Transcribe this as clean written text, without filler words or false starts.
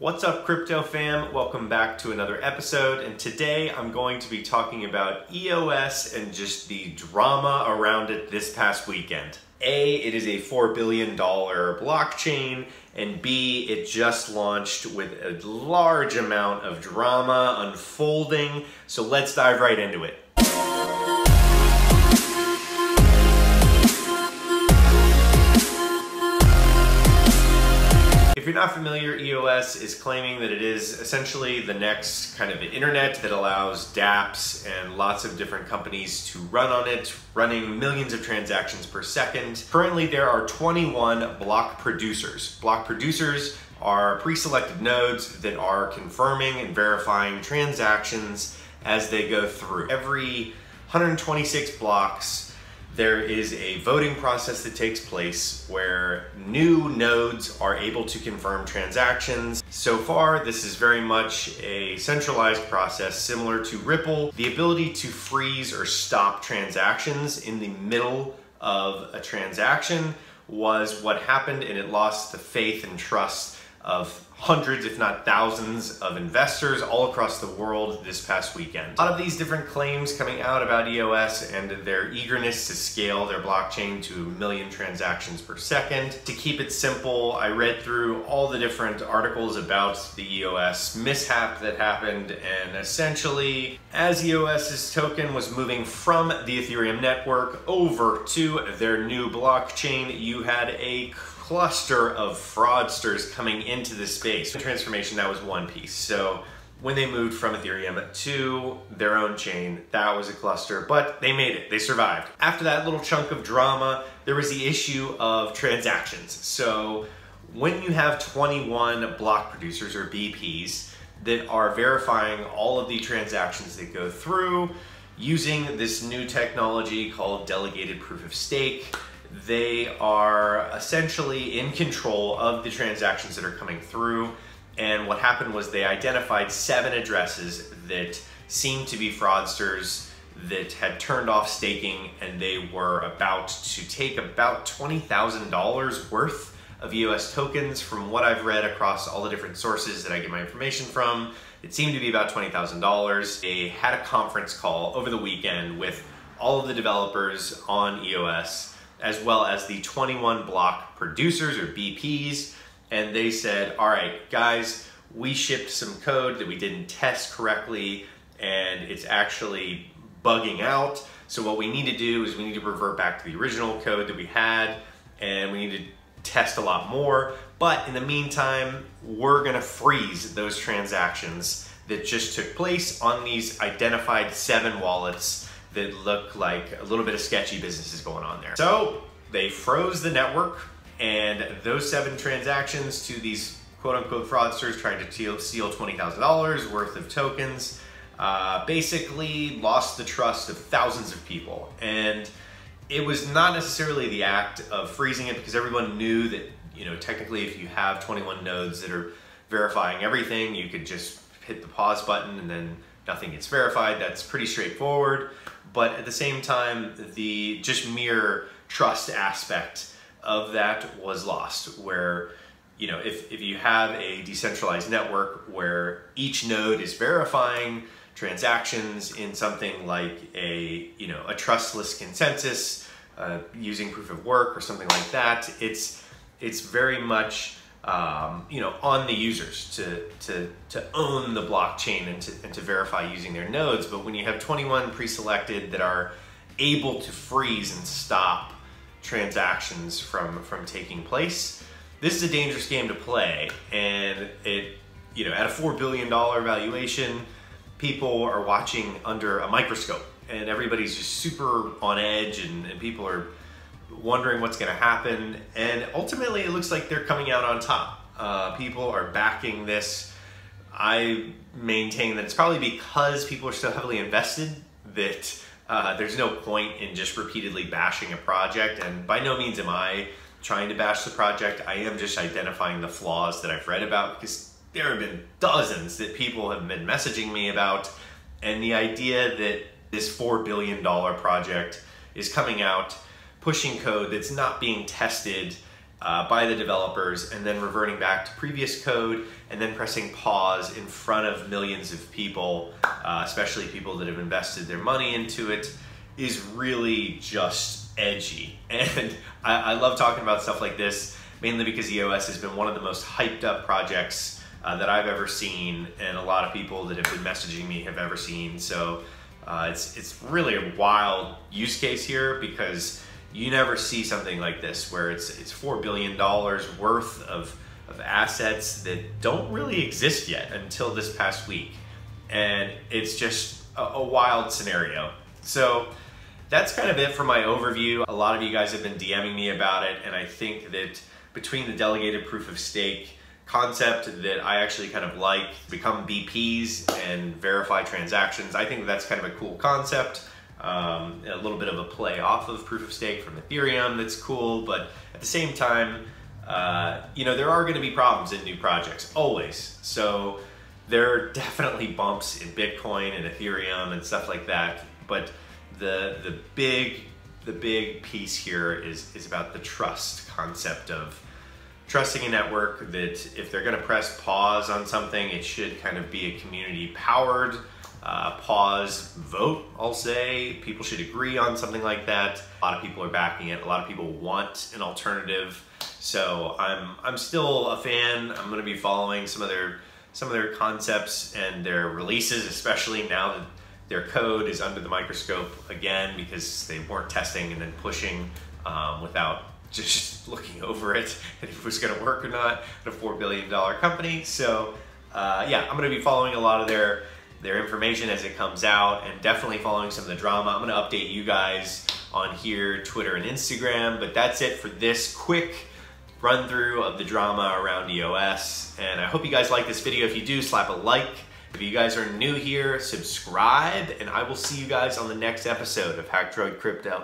What's up, crypto fam? Welcome back to another episode, and today I'm going to be talking about EOS and just the drama around it this past weekend. A, it is a $4 billion blockchain, and B, it just launched with a large amount of drama unfolding, so let's dive right into it. If you're not familiar, EOS is claiming that it is essentially the next kind of internet that allows dApps and lots of different companies to run on it, running millions of transactions per second. Currently, there are 21 block producers. Block producers are pre-selected nodes that are confirming and verifying transactions as they go through. Every 126 blocks, there is a voting process that takes place where new nodes are able to confirm transactions. So far, this is very much a centralized process similar to Ripple. The ability to freeze or stop transactions in the middle of a transaction was what happened, and it lost the faith and trust of hundreds, if not thousands, of investors all across the world this past weekend. A lot of these different claims coming out about EOS and their eagerness to scale their blockchain to 1 million transactions per second. To keep it simple, I read through all the different articles about the EOS mishap that happened, and essentially, as EOS's token was moving from the Ethereum network over to their new blockchain, you had a cluster of fraudsters coming into the space. The transformation, that was one piece. So when they moved from Ethereum to their own chain, that was a cluster, but they made it, they survived. After that little chunk of drama, there was the issue of transactions. So when you have 21 block producers or BPs that are verifying all of the transactions that go through using this new technology called delegated proof of stake, they are essentially in control of the transactions that are coming through. And what happened was they identified 7 addresses that seemed to be fraudsters that had turned off staking, and they were about to take about $20,000 worth of EOS tokens. From what I've read across all the different sources that I get my information from, it seemed to be about $20,000. They had a conference call over the weekend with all of the developers on EOS, as well as the 21 block producers or BPs, and they said, all right, guys, we shipped some code that we didn't test correctly, and it's actually bugging out. So what we need to do is we need to revert back to the original code that we had, and we need to test a lot more. But in the meantime, we're gonna freeze those transactions that just took place on these identified 7 wallets that look like a little bit of sketchy business is going on there. So they froze the network, and those 7 transactions to these quote unquote fraudsters trying to steal $20,000 worth of tokens basically lost the trust of thousands of people. And it was not necessarily the act of freezing it, because everyone knew that, you know, technically if you have 21 nodes that are verifying everything, you could just hit the pause button and then nothing gets verified. That's pretty straightforward. But at the same time, the just mere trust aspect of that was lost, where, you know, if you have a decentralized network where each node is verifying transactions in something like a, you know, a trustless consensus using proof of work or something like that, it's very much you know, on the users to own the blockchain and to verify using their nodes. But when you have 21 pre-selected that are able to freeze and stop transactions from taking place, this is a dangerous game to play. And it, you know, at a $4 billion valuation, people are watching under a microscope, and everybody's just super on edge, and people are wondering what's going to happen, and ultimately it looks like they're coming out on top. People are backing this. I maintain that it's probably because people are so heavily invested that there's no point in just repeatedly bashing a project, and by no means am I trying to bash the project. I am just identifying the flaws that I've read about, because there have been dozens that people have been messaging me about, and the idea that this $4 billion project is coming out pushing code that's not being tested by the developers and then reverting back to previous code and then pressing pause in front of millions of people, especially people that have invested their money into it, is really just edgy. And I love talking about stuff like this, mainly because EOS has been one of the most hyped up projects that I've ever seen, and a lot of people that have been messaging me have ever seen. So it's really a wild use case here, because you never see something like this where it's $4 billion worth of assets that don't really exist yet until this past week. And it's just a wild scenario. So that's kind of it for my overview. A lot of you guys have been DMing me about it, and I think that between the delegated proof of stake concept that I actually kind of like, become BPs and verify transactions, I think that's kind of a cool concept. A little bit of a play off of proof of stake from Ethereum that's cool, but at the same time, you know, there are going to be problems in new projects, always. So there are definitely bumps in Bitcoin and Ethereum and stuff like that, but the big piece here is about the trust concept of trusting a network that if they're going to press pause on something, it should kind of be a community powered pause vote, I'll say. People should agree on something like that. A lot of people are backing it. A lot of people want an alternative. So I'm still a fan. I'm going to be following some of their concepts and their releases, especially now that their code is under the microscope again, because they weren't testing and then pushing without just looking over it and if it was going to work or not at a $4 billion company. So yeah, I'm going to be following a lot of their information as it comes out, and definitely following some of the drama. I'm going to update you guys on here, Twitter and Instagram, but that's it for this quick run through of the drama around EOS. And I hope you guys like this video. If you do, slap a like. If you guys are new here, subscribe, and I will see you guys on the next episode of Hack Droid Crypto.